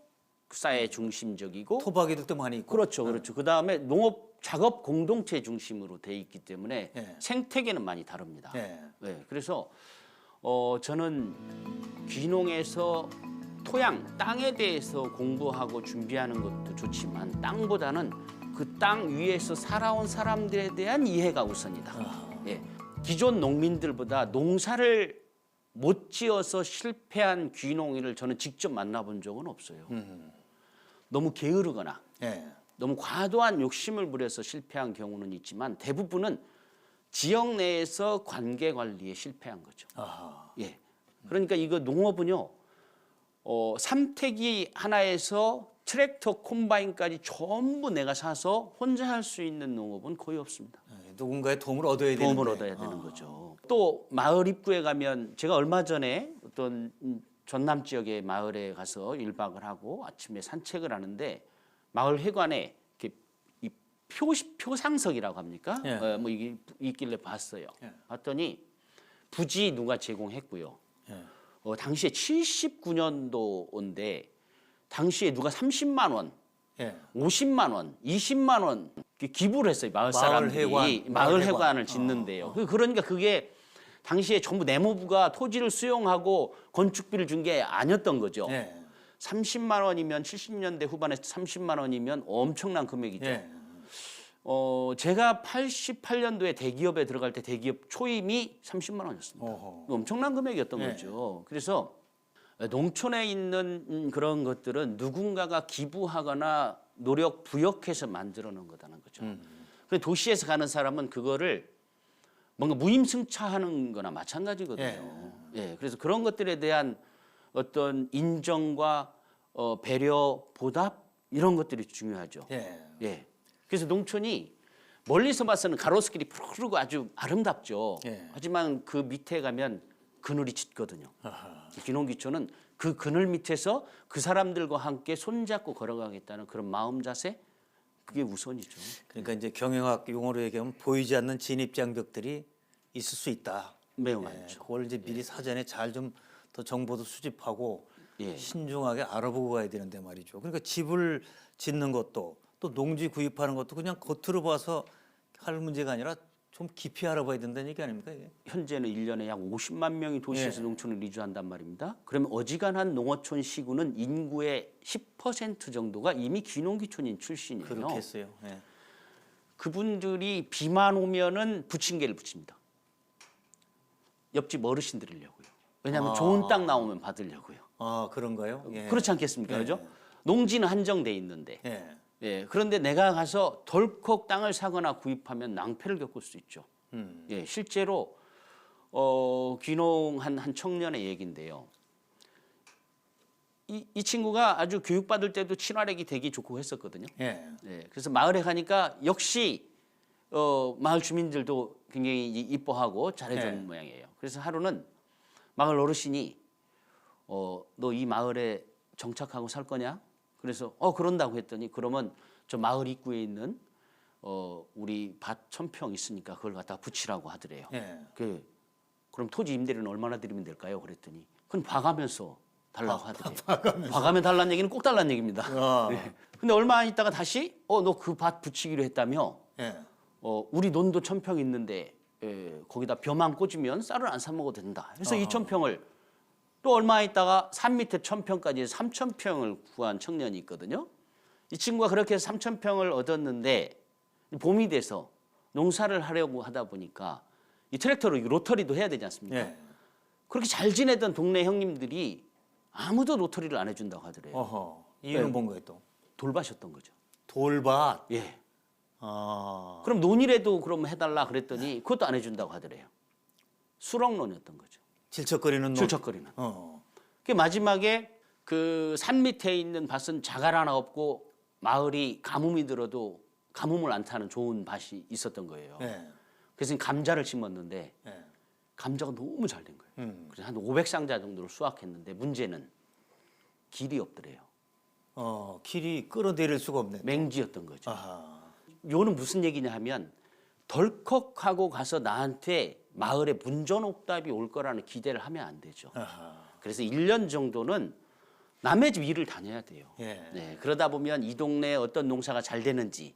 사회 중심적이고 토박이들도 많이 있고. 그렇죠, 그렇죠. 그 다음에 농업 작업 공동체 중심으로 돼 있기 때문에 예. 생태계는 많이 다릅니다. 예. 네, 그래서 저는 귀농에서 토양, 땅에 대해서 공부하고 준비하는 것도 좋지만 땅보다는 그 땅 위에서 살아온 사람들에 대한 이해가 우선이다. 예, 기존 농민들보다 농사를 못 지어서 실패한 귀농인을 저는 직접 만나본 적은 없어요. 너무 게으르거나 예. 너무 과도한 욕심을 부려서 실패한 경우는 있지만 대부분은 지역 내에서 관계 관리에 실패한 거죠. 아하. 예. 그러니까 이거 농업은요, 삼태기 하나에서 트랙터 콤바인까지 전부 내가 사서 혼자 할 수 있는 농업은 거의 없습니다. 예, 누군가의 도움을 얻어야 되는데. 도움을 얻어야 되는 거죠. 또 마을 입구에 가면 제가 얼마 전에 어떤 전남 지역의 마을에 가서 1박을 하고 아침에 산책을 하는데 마을 회관에 이렇게 이 표상석이라고 합니까? 예. 뭐 이게 있길래 봤어요. 예. 봤더니 부지 누가 제공했고요. 예. 당시에 79년도인데 당시에 누가 30만 원, 예. 50만 원, 20만 원 기부를 했어요. 마을 사람들이 마을 회관을 짓는데요. 그러니까 그게 당시에 전부 내무부가 토지를 수용하고 건축비를 준 게 아니었던 거죠. 예. 30만 원이면 70년대 후반에 30만 원이면 엄청난 금액이죠. 예. 제가 88년도에 대기업에 들어갈 때 대기업 초임이 30만 원이었습니다. 어허. 엄청난 금액이었던 예. 거죠. 그래서 농촌에 있는 그런 것들은 누군가가 기부하거나 노력 부역해서 만들어 놓은 거다는 거죠. 근데 도시에서 가는 사람은 그거를 뭔가 무임승차하는 거나 마찬가지거든요. 예. 그래서 그런 것들에 대한 어떤 인정과 배려, 보답 이런 것들이 중요하죠. 예. 예. 그래서 농촌이 멀리서 봐서는 가로수길이 푸르르고 아주 아름답죠. 예. 하지만 그 밑에 가면 그늘이 짙거든요. 아하. 귀농귀촌은 그 그늘 밑에서 그 사람들과 함께 손잡고 걸어가겠다는 그런 마음 자세 그게 우선이죠. 그러니까 이제 경영학 용어로 얘기하면 보이지 않는 진입 장벽들이 있을 수 있다. 매우 예, 많죠. 그걸 이제 미리 사전에 잘 좀 더 정보도 수집하고 예. 신중하게 알아보고 가야 되는데 말이죠. 그러니까 집을 짓는 것도 또 농지 구입하는 것도 그냥 겉으로 봐서 할 문제가 아니라 좀 깊이 알아봐야 된다는 얘기 아닙니까? 이게? 현재는 1년에 약 50만 명이 도시에서 예. 농촌을 이주한단 말입니다. 그러면 어지간한 농어촌 시군은 인구의 10% 정도가 이미 귀농귀촌인 출신이에요. 그렇겠어요. 예. 그분들이 비만 오면은 부침개를 붙입니다. 옆집 어르신 드리려고요. 왜냐하면 좋은 땅 나오면 받으려고요. 아 그런가요? 예. 그렇지 않겠습니까? 예. 그죠? 농지는 한정돼 있는데. 예. 예, 그런데 내가 가서 덜컥 땅을 사거나 구입하면 낭패를 겪을 수 있죠. 예, 실제로 귀농한 한 청년의 얘기인데요. 이 친구가 아주 교육받을 때도 친화력이 되게 좋고 했었거든요. 예. 예, 그래서 마을에 가니까 역시 마을 주민들도 굉장히 이뻐하고 잘해주는 네. 모양이에요. 그래서 하루는 마을 어르신이 너 이 마을에 정착하고 살 거냐? 그래서 그런다고 했더니 그러면 저 마을 입구에 있는 우리 밭 1000평 있으니까 그걸 갖다 붙이라고 하더래요. 예. 그럼 토지 임대료는 얼마나 드리면 될까요? 그랬더니 그건 봐가면서 달라고 하더래요. 봐가면 달라는 얘기는 꼭 달라는 얘기입니다. 아. 네. 근데 얼마 안 있다가 다시 너 그 밭 붙이기로 했다며 예. 우리 논도 1000평 있는데 거기다 벼만 꽂으면 쌀을 안 사 먹어도 된다. 그래서 2000평을 또 얼마 있다가 산 밑에 1000평까지 3000평을 구한 청년이 있거든요. 이 친구가 그렇게 해서 3000평을 얻었는데 봄이 돼서 농사를 하려고 하다 보니까 이 트랙터로 로터리도 해야 되지 않습니까? 예. 그렇게 잘 지내던 동네 형님들이 아무도 로터리를 안 해준다고 하더래요. 어허. 이유는 네. 뭔가요 또? 돌밭이었던 거죠. 돌밭. 예. 아. 그럼 논이라도 그럼 해달라 그랬더니 그것도 안 해준다고 하더래요. 수렁논이었던 거죠. 질척거리는 논. 질척거리는. 어. 그 마지막에 그 산 밑에 있는 밭은 자갈 하나 없고 마을이 가뭄이 들어도 가뭄을 안 타는 좋은 밭이 있었던 거예요. 예. 그래서 감자를 심었는데 예. 감자가 너무 잘 된 거예요. 그래서 한 500상자 정도를 수확했는데 문제는 길이 없더래요. 길이 끌어내릴 수가 없네. 맹지였던 거죠. 아하. 요는 무슨 얘기냐 하면 덜컥하고 가서 나한테 마을에 문전옥답이 올 거라는 기대를 하면 안 되죠. 아하. 그래서 1년 정도는 남의 집 일을 다녀야 돼요. 예. 네, 그러다 보면 이 동네에 어떤 농사가 잘 되는지,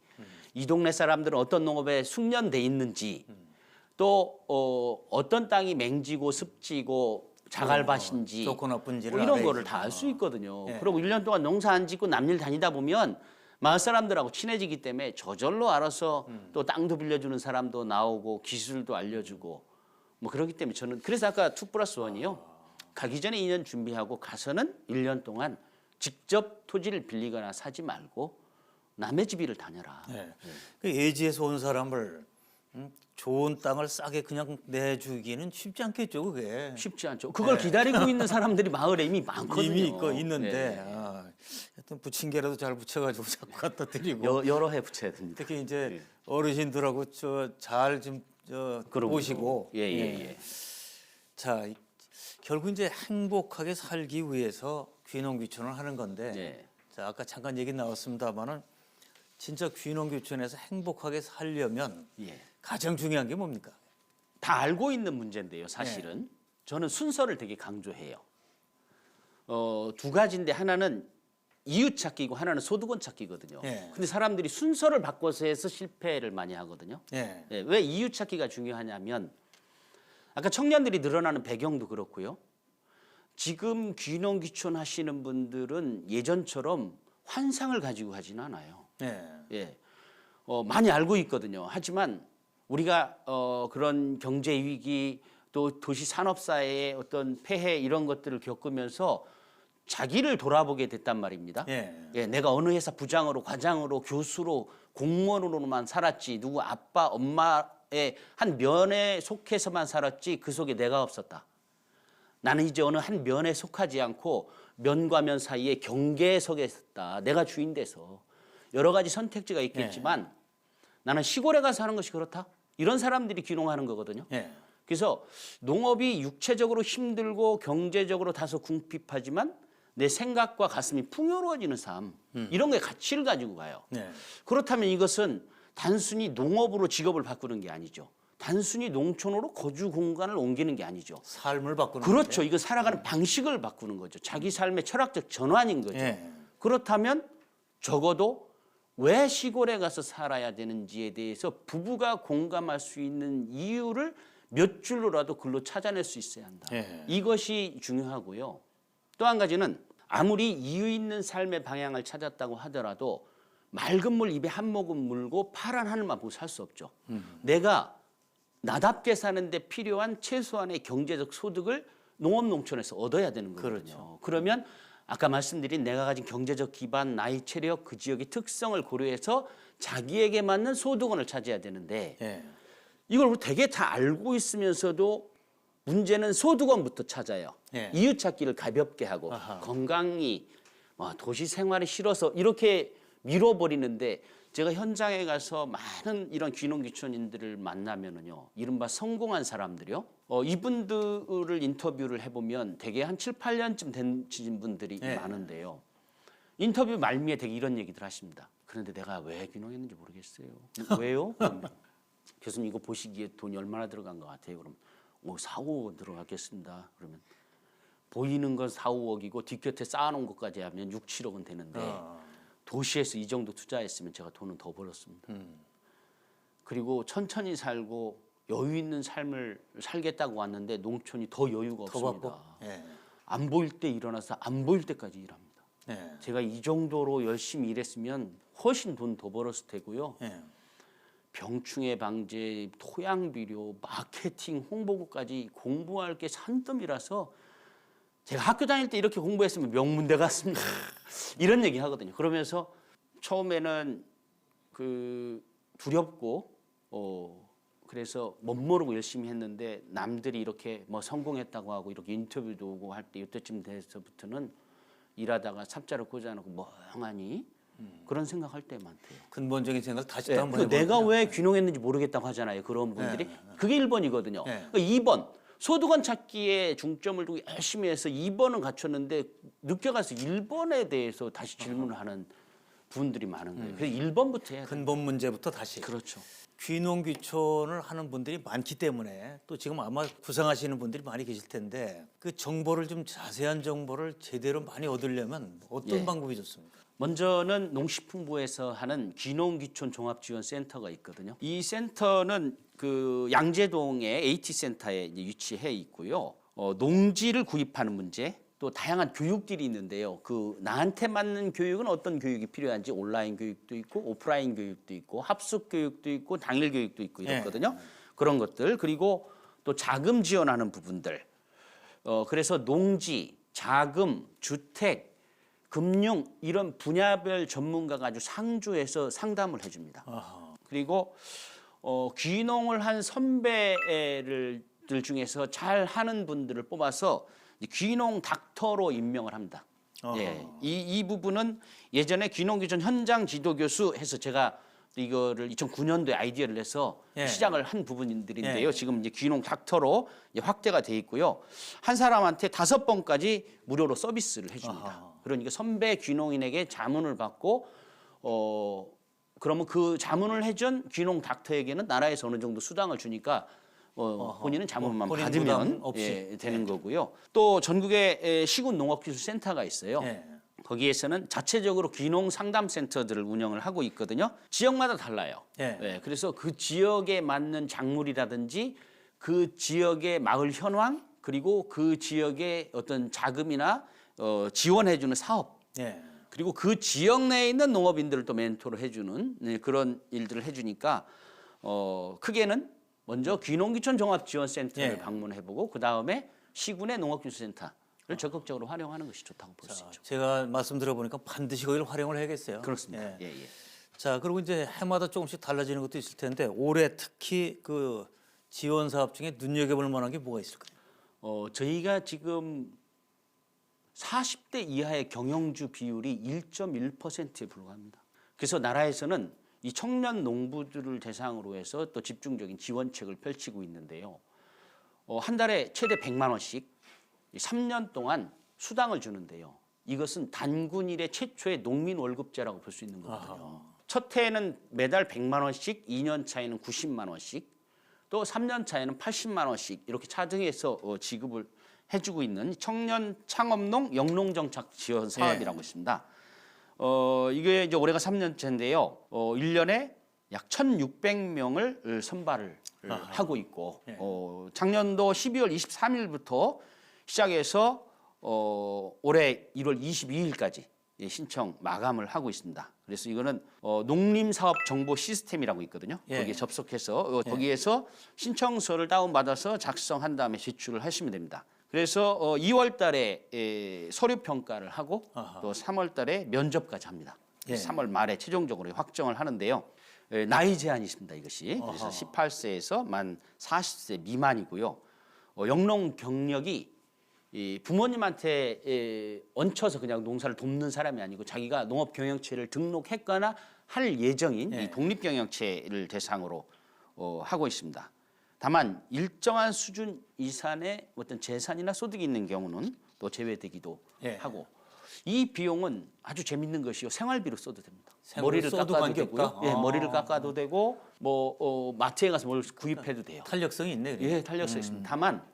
이 동네 사람들은 어떤 농업에 숙련돼 있는지, 또 어떤 땅이 맹지고 습지고 자갈밭인지 좋고 나쁜지를 뭐 이런 알아야지. 거를 다 알 수 있거든요. 예. 그리고 1년 동안 농사 안 짓고 남일 다니다 보면 마을 사람들하고 친해지기 때문에 저절로 알아서 또 땅도 빌려주는 사람도 나오고 기술도 알려주고 뭐 그렇기 때문에 저는 그래서 아까 2+1이요. 가기 전에 2년 준비하고 가서는 1년 동안 직접 토지를 빌리거나 사지 말고 남의 집 일을 다녀라. 예. 그 예지에서 온 사람을 좋은 땅을 싸게 그냥 내주기는 쉽지 않겠죠, 그게. 쉽지 않죠. 그걸 기다리고 있는 사람들이 마을에 이미 많거든요. 이미 있고 있는데 네. 하여튼 부침개라도 잘 부쳐가지고 자꾸 갖다 드리고 여러 해 붙여야 됩니다. 특히 이제 어르신들하고 잘 좀 그러고 보시고 예. 자 결국 이제 행복하게 살기 위해서 귀농귀촌을 하는 건데 예. 자 아까 잠깐 얘기 나왔습니다만은 진짜 귀농귀촌에서 행복하게 살려면 예. 가장 중요한 게 뭡니까? 다 알고 있는 문제인데요, 사실은. 저는 순서를 되게 강조해요. 두 가지인데 하나는 이웃 찾기고 하나는 소득원 찾기거든요. 예. 근데 사람들이 순서를 바꿔서 해서 실패를 많이 하거든요. 예. 예, 왜 이웃 찾기가 중요하냐면 아까 청년들이 늘어나는 배경도 그렇고요. 지금 귀농귀촌 하시는 분들은 예전처럼 환상을 가지고 하지는 않아요. 예. 예, 많이 알고 있거든요. 하지만 우리가 그런 경제 위기 또 도시 산업사회의 어떤 폐해 이런 것들을 겪으면서 자기를 돌아보게 됐단 말입니다. 예. 내가 어느 회사 부장으로 과장으로 교수로 공무원으로만 살았지 누구 아빠 엄마의 한 면에 속해서만 살았지 그 속에 내가 없었다. 나는 이제 어느 한 면에 속하지 않고 면과 면 사이에 경계에 서게 있었다. 내가 주인 돼서 여러 가지 선택지가 있겠지만 나는 시골에 가서 하는 것이 그렇다. 이런 사람들이 귀농하는 거거든요. 예. 그래서 농업이 육체적으로 힘들고 경제적으로 다소 궁핍하지만 내 생각과 가슴이 풍요로워지는 삶 이런 게 가치를 가지고 가요. 네. 그렇다면 이것은 단순히 농업으로 직업을 바꾸는 게 아니죠. 단순히 농촌으로 거주 공간을 옮기는 게 아니죠. 삶을 바꾸는 그렇죠. 이거 살아가는 방식을 바꾸는 거죠. 자기 삶의 철학적 전환인 거죠. 예. 그렇다면 적어도 왜 시골에 가서 살아야 되는지에 대해서 부부가 공감할 수 있는 이유를 몇 줄로라도 글로 찾아낼 수 있어야 한다. 예. 이것이 중요하고요. 또 한 가지는 아무리 이유 있는 삶의 방향을 찾았다고 하더라도 맑은 물 입에 한 모금 물고 파란 하늘만 보고 살 수 없죠. 내가 나답게 사는데 필요한 최소한의 경제적 소득을 농업 농촌에서 얻어야 되는 거거든요. 그렇죠. 그러면 아까 말씀드린 내가 가진 경제적 기반, 나이, 체력, 그 지역의 특성을 고려해서 자기에게 맞는 소득원을 찾아야 되는데 예. 이걸 되게 다 알고 있으면서도 문제는 소득원부터 찾아요. 예. 이유 찾기를 가볍게 하고 아하. 건강이 도시 생활이 싫어서 이렇게 밀어버리는데 제가 현장에 가서 많은 이런 귀농귀촌인들을 만나면은요, 이른바 성공한 사람들이요, 이분들을 인터뷰를 해보면 되게 한 7, 8년쯤 된 분들이 예. 많은데요. 인터뷰 말미에 되게 이런 얘기들 하십니다. 그런데 내가 왜 귀농했는지 모르겠어요. 왜요? 그러면, 교수님 이거 보시기에 돈이 얼마나 들어간 것 같아요? 그럼 4, 5억 들어갔겠습니다. 그러면 보이는 건 4, 5억이고 뒷곁에 쌓아놓은 것까지 하면 6, 7억은 되는데 도시에서 이 정도 투자했으면 제가 돈은 더 벌었습니다. 그리고 천천히 살고 여유 있는 삶을 살겠다고 왔는데 농촌이 더 여유가 더 없습니다. 받고. 예. 안 보일 때 일어나서 안 보일 때까지 일합니다. 예. 제가 이 정도로 열심히 일했으면 훨씬 돈 더 벌었을 테고요. 예. 병충해 방제, 토양 비료, 마케팅, 홍보국까지 공부할 게 산더미라서 제가 학교 다닐 때 이렇게 공부했으면 명문대 갔습니다. 이런 얘기 하거든요. 그러면서 처음에는 그 두렵고 그래서 못 모르고 열심히 했는데 남들이 이렇게 뭐 성공했다고 하고 이렇게 인터뷰도 오고 할 때 이때쯤 돼서부터는 일하다가 삽자를 꽂아놓고 멍하니 그런 생각할 때 많대요. 근본적인 생각 다시 네, 또 한번 내가 왜 귀농했는지 모르겠다고 하잖아요. 그런 분들이. 그게 1번이거든요. 네. 그러니까 2번 소득원 찾기에 중점을 두고 열심히 해서 2번은 갖췄는데 늦게 가서 1번에 대해서 다시 질문을 하는 분들이 많은 거예요. 그래서 1번부터 해야 돼요. 근본 문제부터 다시. 그렇죠. 귀농귀촌을 하는 분들이 많기 때문에 또 지금 아마 구상하시는 분들이 많이 계실 텐데 그 정보를 좀 자세한 정보를 제대로 많이 얻으려면 어떤 예. 방법이 좋습니까? 먼저는 농식품부에서 하는 귀농귀촌 종합지원센터가 있거든요. 이 센터는 그 양재동의 AT센터에 이제 위치해 있고요. 농지를 구입하는 문제, 또 다양한 교육들이 있는데요. 그 나한테 맞는 교육은 어떤 교육이 필요한지 온라인 교육도 있고 오프라인 교육도 있고 합숙 교육도 있고 당일 교육도 있고 이렇거든요. 그런 것들 그리고 또 자금 지원하는 부분들. 그래서 농지, 자금, 주택, 금융 이런 분야별 전문가가 아주 상주해서 상담을 해줍니다. 그리고 귀농을 한 선배들 중에서 잘 하는 분들을 뽑아서 귀농 닥터로 임명을 합니다. 예, 이 부분은 예전에 귀농귀촌 현장 지도 교수 해서 제가 이거를 2009년도에 아이디어를 내서 예. 시작을 한 부분들인데요. 예. 지금 이제 귀농 닥터로 이제 확대가 돼 있고요. 한 사람한테 5번까지 무료로 서비스를 해줍니다. 그러니까 선배 귀농인에게 자문을 받고 그러면 그 자문을 해준 귀농 닥터에게는 나라에서 어느 정도 수당을 주니까 본인은 자문만 본인 받으면 부담 없이. 예, 되는 거고요. 또 전국에 시군 농업기술센터가 있어요. 예. 거기에서는 자체적으로 귀농 상담센터들을 운영을 하고 있거든요. 지역마다 달라요. 예. 예, 그래서 그 지역에 맞는 작물이라든지 그 지역의 마을 현황 그리고 그 지역의 어떤 자금이나 지원해주는 사업 예. 그리고 그 지역 내에 있는 농업인들을 또 멘토를 해주는 그런 일들을 해주니까 크게는 먼저 귀농귀촌 종합지원센터를 예. 방문해보고 그 다음에 시군의 농업기술센터를 적극적으로 활용하는 것이 좋다고 볼 수 있죠. 제가 말씀 들어보니까 반드시 거기를 활용을 해야겠어요. 그렇습니다. 예. 예, 예. 자, 그리고 이제 해마다 조금씩 달라지는 것도 있을 텐데 올해 특히 그 지원 사업 중에 눈여겨볼 만한 게 뭐가 있을까요? 저희가 지금 40대 이하의 경영주 비율이 1.1%에 불과합니다. 그래서 나라에서는 이 청년 농부들을 대상으로 해서 또 집중적인 지원책을 펼치고 있는데요. 한 달에 최대 100만 원씩 3년 동안 수당을 주는데요. 이것은 단군 이래 최초의 농민 월급제라고 볼 수 있는 거거든요. 첫 해에는 매달 100만 원씩, 2년 차에는 90만 원씩, 또 3년 차에는 80만 원씩 이렇게 차등해서 지급을 해주고 있는 청년 창업농 영농정착 지원 사업이라고 있습니다. 이게 이제 올해가 3년째인데요. 1년에 약 1,600명을 선발을 하고 있고 작년도 12월 23일부터 시작해서 올해 1월 22일까지 신청 마감을 하고 있습니다. 그래서 이거는 농림사업 정보 시스템이라고 있거든요. 거기에 접속해서 거기에서 신청서를 다운받아서 작성한 다음에 제출을 하시면 됩니다. 그래서 2월 달에 서류 평가를 하고 또 3월 달에 면접까지 합니다. 3월 말에 최종적으로 확정을 하는데요. 나이 제한이 있습니다. 이것이. 그래서 18세에서 만 40세 미만이고요. 영농 경력이 이 부모님한테 얹혀서 그냥 농사를 돕는 사람이 아니고 자기가 농업 경영체를 등록했거나 할 예정인 이 독립 경영체를 대상으로 하고 있습니다. 다만 일정한 수준 이상의 어떤 재산이나 소득이 있는 경우는 또 제외되기도 하고 이 비용은 아주 재밌는 것이요 생활비로 써도 됩니다. 머리를 깎아도 되고요. 머리를 깎아도 되고 뭐 마트에 가서 뭘 구입해도 돼요. 탄력성이 있네. 예, 탄력성이 있습니다. 다만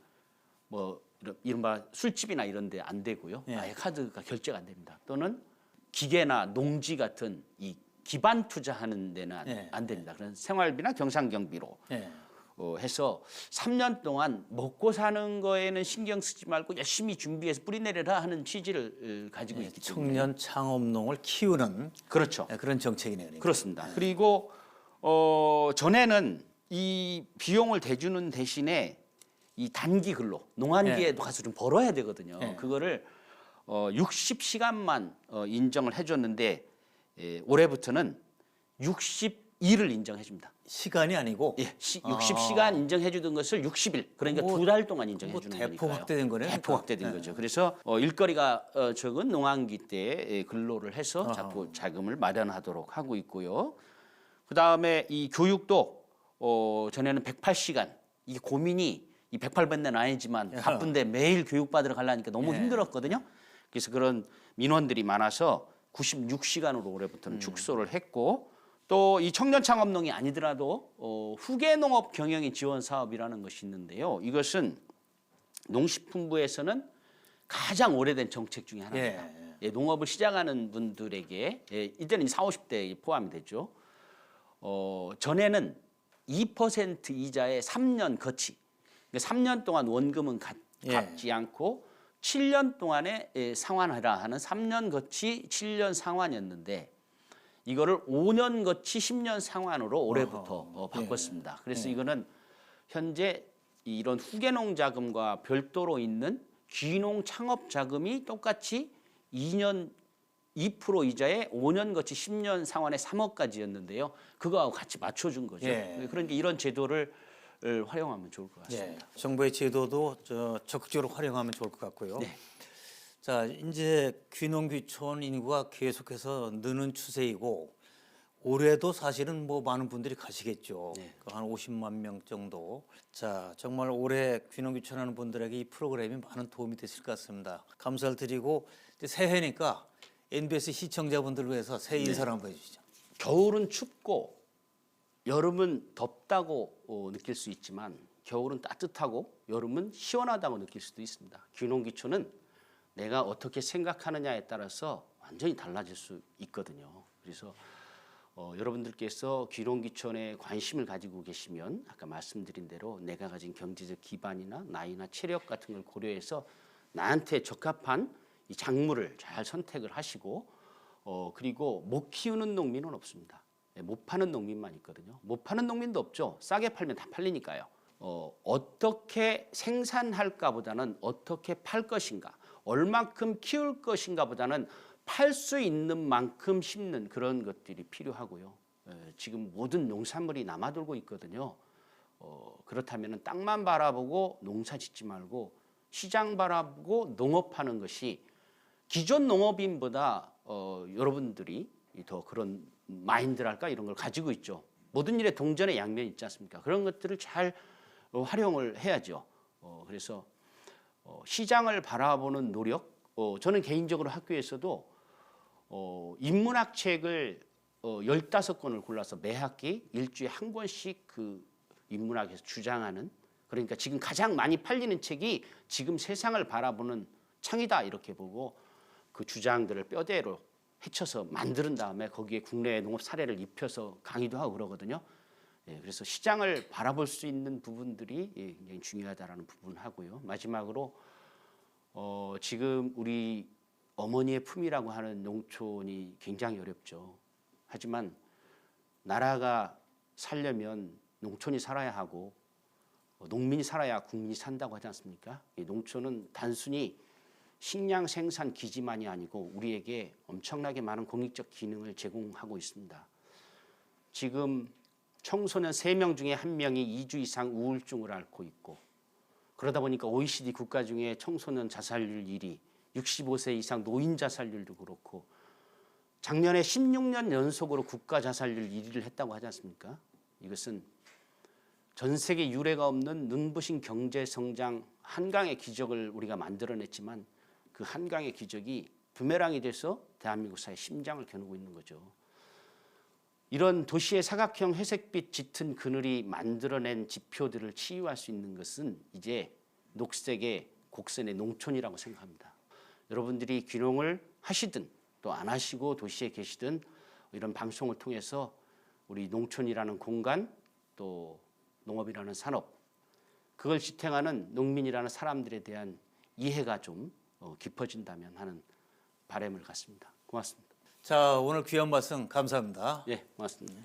뭐 이른바 술집이나 이런 데 안 되고요. 아예 카드가 결제가 안 됩니다. 또는 기계나 농지 같은 이 기반 투자하는 데는 안 됩니다. 그런 생활비나 경상경비로 해서 3년 동안 먹고 사는 거에는 신경 쓰지 말고 열심히 준비해서 뿌리내려라 하는 취지를 가지고 있기 때문에 청년 창업농을 키우는 그렇죠. 그런 정책이네요. 그러니까. 그렇습니다. 그리고 전에는 이 비용을 대주는 대신에 이 단기 근로 농한기에도 가서 좀 벌어야 되거든요. 그거를 60시간만 인정을 해줬는데 올해부터는 62를 인정해 줍니다. 시간이 아니고 60시간 인정해 주던 것을 60일 그러니까 두 달 동안 인정해 주는 거니까요. 대폭 확대된 거네요. 대폭 확대된 거죠. 그래서 일거리가 적은 농한기 때 근로를 해서 자꾸 자금을 마련하도록 하고 있고요. 그다음에 이 교육도 전에는 108시간 이게 고민이 이 108번대는 아니지만 바쁜데 매일 교육받으러 가려니까 너무 힘들었거든요. 그래서 그런 민원들이 많아서 96시간으로 올해부터는 축소를 했고 또 이 청년 창업농이 아니더라도 후계 농업 경영인 지원 사업이라는 것이 있는데요. 이것은 농식품부에서는 가장 오래된 정책 중에 하나입니다. 농업을 시작하는 분들에게 이때는 40, 50대에 포함이 되죠. 전에는 2% 이자의 3년 거치 3년 동안 원금은 갚지 않고 7년 동안에 상환하라 하는 3년 거치 7년 상환이었는데 이거를 5년 거치 10년 상환으로 올해부터 바꿨습니다. 그래서 이거는 현재 이런 후계농 자금과 별도로 있는 귀농 창업 자금이 똑같이 2년 2% 이자에 5년 거치 10년 상환에 3억까지였는데요. 그거하고 같이 맞춰준 거죠. 그러니까 이런 제도를 활용하면 좋을 것 같습니다. 정부의 제도도 적극적으로 활용하면 좋을 것 같고요. 자, 이제 귀농귀촌 인구가 계속해서 느는 추세이고 올해도 사실은 뭐 많은 분들이 가시겠죠. 한 50만 명 정도. 자, 정말 올해 귀농귀촌하는 분들에게 이 프로그램이 많은 도움이 됐을 것 같습니다. 감사를 드리고 이제 새해니까 NBS 시청자분들을 위해서 새해 인사를 한번 해주시죠. 겨울은 춥고 여름은 덥다고 느낄 수 있지만 겨울은 따뜻하고 여름은 시원하다고 느낄 수도 있습니다. 귀농귀촌은 내가 어떻게 생각하느냐에 따라서 완전히 달라질 수 있거든요. 그래서 여러분들께서 귀농귀촌에 관심을 가지고 계시면 아까 말씀드린 대로 내가 가진 경제적 기반이나 나이나 체력 같은 걸 고려해서 나한테 적합한 이 작물을 잘 선택을 하시고 그리고 못 키우는 농민은 없습니다. 못 파는 농민만 있거든요. 못 파는 농민도 없죠. 싸게 팔면 다 팔리니까요. 어떻게 생산할까보다는 어떻게 팔 것인가, 얼만큼 키울 것인가 보다는 팔 수 있는 만큼 심는 그런 것들이 필요하고요. 지금 모든 농산물이 남아돌고 있거든요. 그렇다면 땅만 바라보고 농사 짓지 말고 시장 바라보고 농업하는 것이 기존 농업인보다 여러분들이 더 그런 마인드랄까 이런 걸 가지고 있죠. 모든 일에 동전의 양면이 있지 않습니까? 그런 것들을 잘 활용을 해야죠. 그래서 시장을 바라보는 노력. 저는 개인적으로 학교에서도 인문학 책을 15권을 골라서 매 학기 일주일에 한 권씩 그 인문학에서 주장하는, 그러니까 지금 가장 많이 팔리는 책이 지금 세상을 바라보는 창이다 이렇게 보고 그 주장들을 뼈대로 헤쳐서 만드는 다음에 거기에 국내 농업 사례를 입혀서 강의도 하고 그러거든요. 예, 그래서 시장을 바라볼 수 있는 부분들이 굉장히 중요하다라는 부분을 하고요. 마지막으로 지금 우리 어머니의 품이라고 하는 농촌이 굉장히 어렵죠. 하지만 나라가 살려면 농촌이 살아야 하고 농민이 살아야 국민이 산다고 하지 않습니까? 이 농촌은 단순히 식량 생산 기지만이 아니고 우리에게 엄청나게 많은 공익적 기능을 제공하고 있습니다. 지금 청소년 3명 중에 1명이 2주 이상 우울증을 앓고 있고, 그러다 보니까 OECD 국가 중에 청소년 자살률 1위, 65세 이상 노인 자살률도 그렇고, 작년에 16년 연속으로 국가 자살률 1위를 했다고 하지 않습니까? 이것은 전 세계 유례가 없는 눈부신 경제 성장 한강의 기적을 우리가 만들어냈지만 그 한강의 기적이 부메랑이 돼서 대한민국 사회의 심장을 겨누고 있는 거죠. 이런 도시의 사각형 회색빛 짙은 그늘이 만들어낸 지표들을 치유할 수 있는 것은 이제 녹색의 곡선의 농촌이라고 생각합니다. 여러분들이 귀농을 하시든 또 안 하시고 도시에 계시든 이런 방송을 통해서 우리 농촌이라는 공간 또 농업이라는 산업, 그걸 지탱하는 농민이라는 사람들에 대한 이해가 좀 깊어진다면 하는 바람을 갖습니다. 고맙습니다. 자, 오늘 귀한 말씀 감사합니다. 예, 고맙습니다.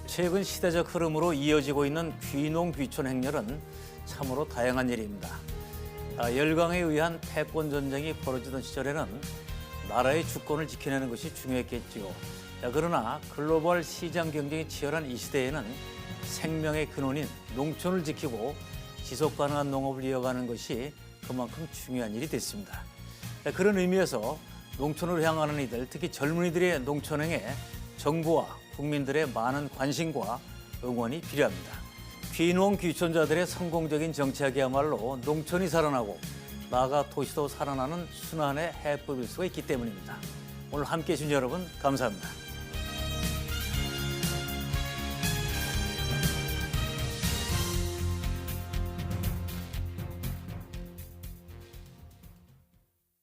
최근 시대적 흐름으로 이어지고 있는 귀농 귀촌 행렬은 참으로 다양한 일입니다. 열강에 의한 패권 전쟁이 벌어지던 시절에는 나라의 주권을 지켜내는 것이 중요했겠지요. 그러나 글로벌 시장 경쟁이 치열한 이 시대에는 생명의 근원인 농촌을 지키고 지속 가능한 농업을 이어가는 것이 그만큼 중요한 일이 됐습니다. 그런 의미에서 농촌을 향하는 이들, 특히 젊은이들의 농촌행에 정부와 국민들의 많은 관심과 응원이 필요합니다. 귀농 귀촌자들의 성공적인 정착이야말로 농촌이 살아나고 나아가 도시도 살아나는 순환의 해법일 수가 있기 때문입니다. 오늘 함께해 주신 여러분 감사합니다.